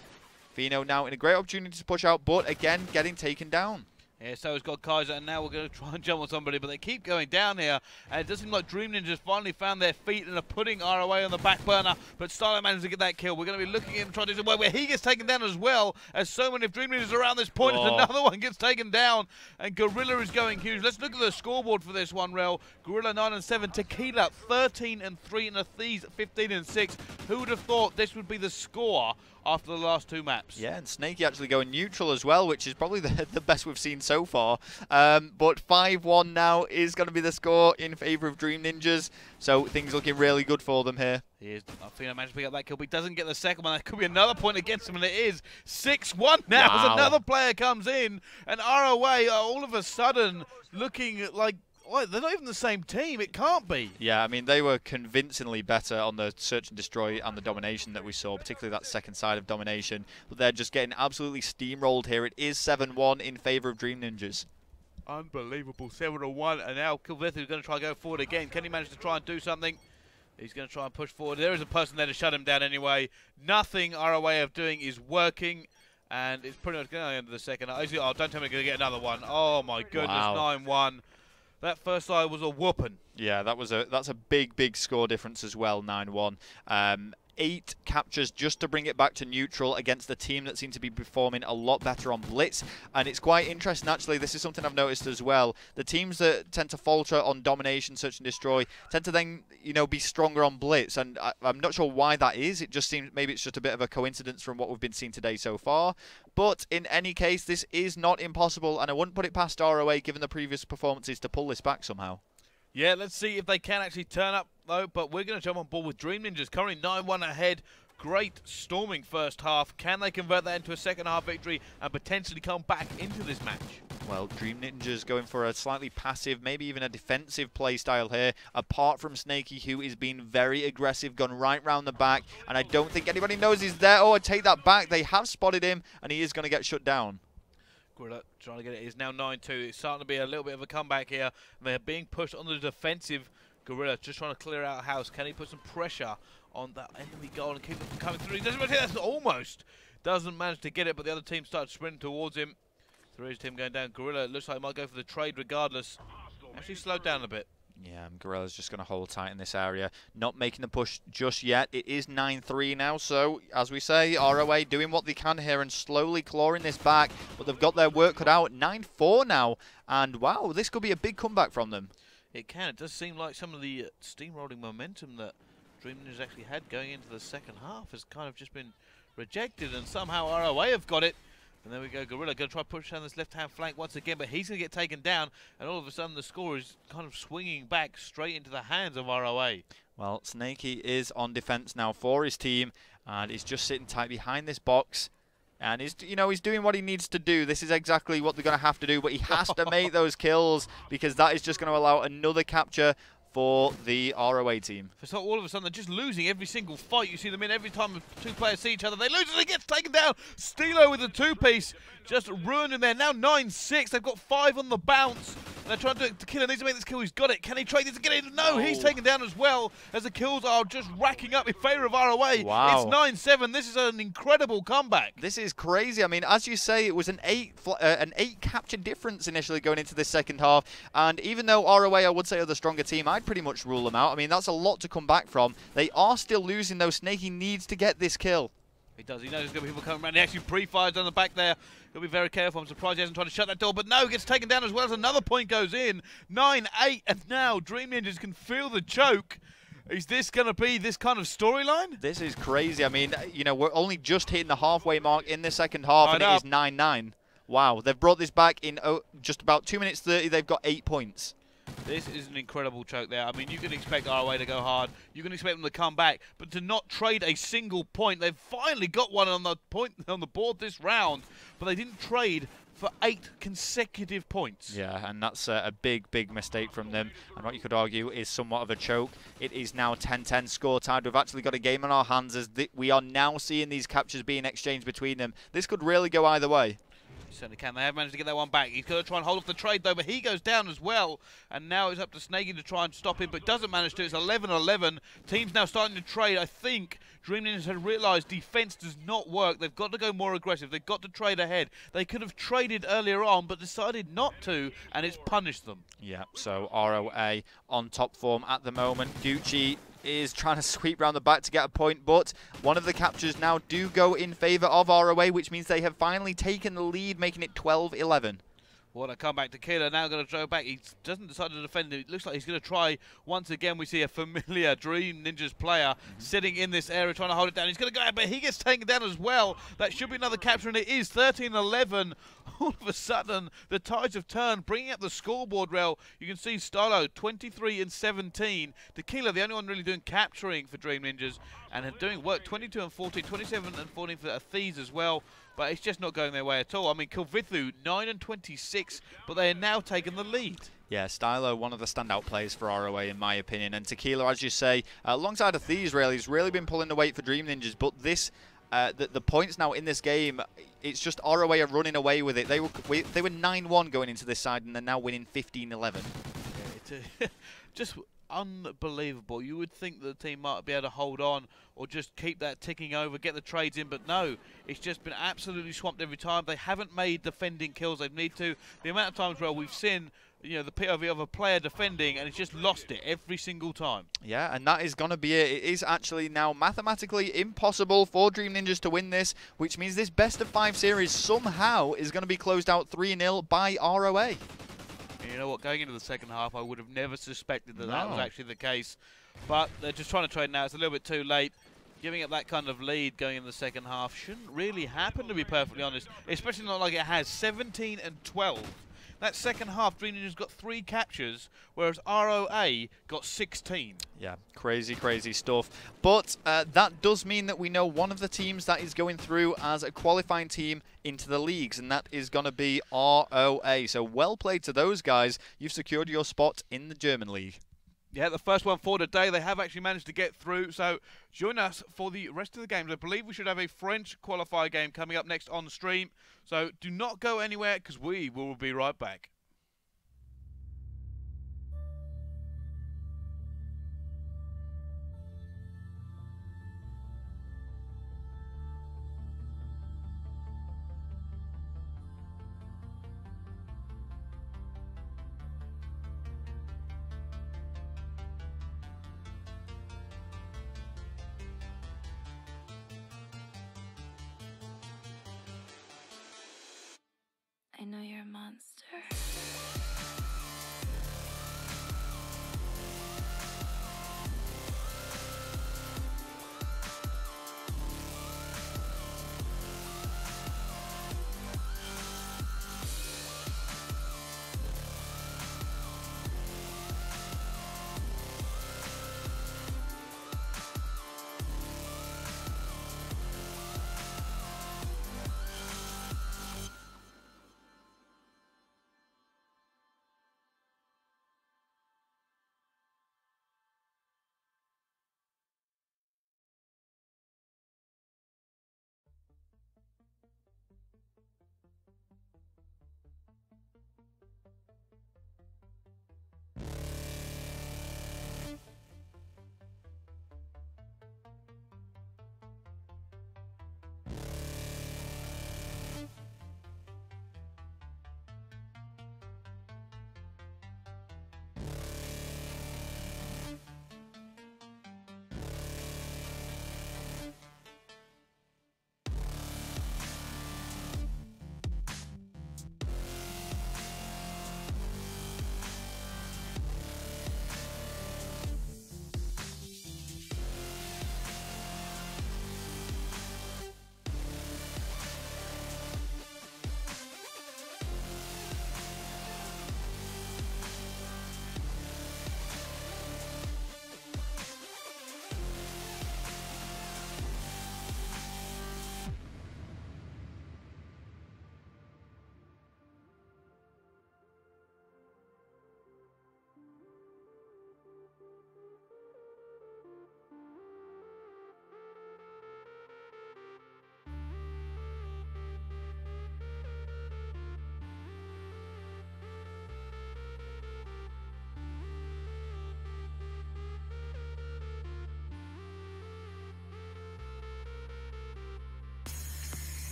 Fino now in a great opportunity to push out, but again, getting taken down. Yeah, so has Kaiser, and now we're going to try and jump on somebody, but they keep going down here, and it does seem like Dream Ninjas finally found their feet and are putting ROA on the back burner, but Starlight managed to get that kill. We're going to be looking at him trying to do some work where he gets taken down as well, as so many of Dream Ninjas around this point, as another one gets taken down, and Gorilla is going huge. Let's look at the scoreboard for this one, Rel. Gorilla 9-7, Tequila 13-3, and the Thieves 15-6. Who would have thought this would be the score after the last 2 maps? Yeah, and Snaky actually going neutral as well, which is probably the best we've seen so far. But 5-1 now is going to be the score in favour of Dream Ninjas, so things looking really good for them here. He is. I think I managed to pick up that kill, but he doesn't get the second one. That could be another point against him, and it is 6-1 now as another player comes in, and ROA are all of a sudden looking like, well, they're not even the same team. It can't be. Yeah, I mean, they were convincingly better on the Search and Destroy and the Domination that we saw, particularly that second side of Domination. But they're just getting absolutely steamrolled here. It is 7-1 in favour of Dream Ninjas. Unbelievable, 7-1, and now Vithu is going to try and go forward again. Can he manage to try and do something? He's going to try and push forward. There is a person there to shut him down anyway. Nothing our way of doing is working, and it's pretty much going into the second. Oh, don't tell me we're going to get another one. Oh my goodness, 9-1. That first side was a whooping. Yeah, that's a big score difference as well, 9-1. 8 captures just to bring it back to neutral against the team that seem to be performing a lot better on blitz. And it's quite interesting, actually. This is something I've noticed as well. The teams that tend to falter on Domination, Search and Destroy tend to then, be stronger on blitz. And I'm not sure why that is. It just seems maybe it's just a bit of a coincidence from what we've been seeing today so far. But in any case, this is not impossible, and I wouldn't put it past ROA, given the previous performances, to pull this back somehow. Yeah, let's see if they can actually turn up, though. But we're going to jump on board with Dream Ninjas, currently 9-1 ahead. Great storming first half. Can they convert that into a second half victory and potentially come back into this match? Well, Dream Ninjas going for a slightly passive, maybe even a defensive play style here, apart from Snaky, who is being very aggressive, gone right round the back, and I don't think anybody knows he's there. Oh, I take that back. They have spotted him, and he is going to get shut down. Gorilla trying to get it. It's now 9-2. It's starting to be a little bit of a comeback here. They're being pushed on the defensive. Gorilla just trying to clear out a house. Can he put some pressure on that enemy goal and keep them from coming through? He doesn't manage to hit that. Almost doesn't manage to get it, but the other team starts sprinting towards him. There is him going down. Gorilla looks like he might go for the trade regardless. Actually slowed down a bit. Yeah, Gorilla's just going to hold tight in this area. Not making the push just yet. It is 9-3 now, so as we say, ROA doing what they can here and slowly clawing this back, but they've got their work cut out. 9-4 now, and wow, this could be a big comeback from them. It can. It does seem like some of the steamrolling momentum that Dream Ninjas actually had going into the second half has kind of just been rejected, and somehow ROA have got it. And there we go, Gorilla going to try to push down this left-hand flank once again, but he's going to get taken down, and all of a sudden the score is kind of swinging back straight into the hands of ROA. Well, Snaky is on defense now for his team, and he's just sitting tight behind this box. And he's doing what he needs to do. This is exactly what they're going to have to do, but he has to make those kills because that is just going to allow another capture for the ROA team. So all of a sudden they're just losing every single fight. You see them in every time two players see each other. They lose and they get taken down. Stilo with a 2-piece just ruined them there. Now 9-6. They've got 5 on the bounce. They're trying to kill him. Needs to make this kill. He's got it. Can he trade this again? No, he's taken down as well, as the kills are just racking up in favour of ROA. Wow. It's 9-7. This is an incredible comeback. This is crazy. I mean, as you say, it was an eight capture difference initially going into this second half. And even though ROA, I would say, are the stronger team, I'd pretty much rule them out. I mean, that's a lot to come back from. They are still losing, though. Snaky needs to get this kill. He does. He knows there's going to be people coming around. He actually pre-fires down the back there. Got to be very careful. I'm surprised he hasn't tried to shut that door. But no, gets taken down as well as another point goes in. 9-8. And now Dream Ninjas can feel the choke. Is this going to be this kind of storyline? This is crazy. I mean, you know, we're only just hitting the halfway mark in the second half, and it is 9-9. Wow, they've brought this back in just about 2 minutes 30. They've got 8 points. This is an incredible choke there. I mean, you can expect ROA to go hard. You can expect them to come back, but to not trade a single point. They've finally got one on the board this round, but they didn't trade for 8 consecutive points. Yeah, and that's a big, big mistake from them. And what you could argue is somewhat of a choke. It is now 10-10 score tied. We've actually got a game on our hands as we are now seeing these captures being exchanged between them. This could really go either way. Certainly can. They have managed to get that one back. He's going to try and hold off the trade, though, but he goes down as well. And now it's up to Snaky to try and stop him, but doesn't manage to. It's 11-11. Teams now starting to trade. I think Dream Ninjas have realised defence does not work. They've got to go more aggressive. They've got to trade ahead. They could have traded earlier on, but decided not to, and it's punished them. Yeah, so ROA on top form at the moment. Gucci is trying to sweep round the back to get a point, but one of the captures now do go in favour of ROA, which means they have finally taken the lead, making it 12-11. What a comeback to Killer. Now going to throw back. He doesn't decide to defend it. It looks like he's going to try once again. We see a familiar Dream Ninjas player sitting in this area trying to hold it down. He's going to go out, but he gets taken down as well. That should be another capture, and it is 13-11. All of a sudden, the tides have turned, bringing up the scoreboard rail. You can see Stylo 23-17. Tequila, the only one really doing capturing for Dream Ninjas, and doing work 22-14, 27-14 for Thieves as well. But it's just not going their way at all. I mean, Kilvithu 9-26, but they are now taking the lead. Yeah, Stylo, one of the standout players for ROA in my opinion. And Tequila, as you say, alongside of Thieves, really, has really been pulling the weight for Dream Ninjas. But this, the points now in this game, it's just ROA are running away with it. They were 9-1 going into this side, and they're now winning 15-11. Yeah, it's just unbelievable. You would think the team might be able to hold on or just keep that ticking over, get the trades in, but no, it's just been absolutely swamped every time. They haven't made defending kills they need to. The amount of times where we've seen, you know, the POV of a player defending and it's just lost it every single time. Yeah, and that is going to be it. It is actually now mathematically impossible for Dream Ninjas to win this, which means this best of 5 series somehow is going to be closed out 3-0 by ROA. You know what, going into the second half, I would have never suspected that that was actually the case. But they're just trying to trade now. It's a little bit too late. Giving up that kind of lead going in the second half shouldn't really happen, to be perfectly honest. Especially not like it has. 17-12. That second half, Dream Ninjas got 3 captures, whereas ROA got 16. Yeah, crazy, crazy stuff. But that does mean that we know one of the teams that is going through as a qualifying team into the leagues, and that is going to be ROA. So well played to those guys. You've secured your spot in the German league. Yeah, the first one for today. They have actually managed to get through. So join us for the rest of the games. I believe we should have a French qualifier game coming up next on stream. So do not go anywhere because we will be right back.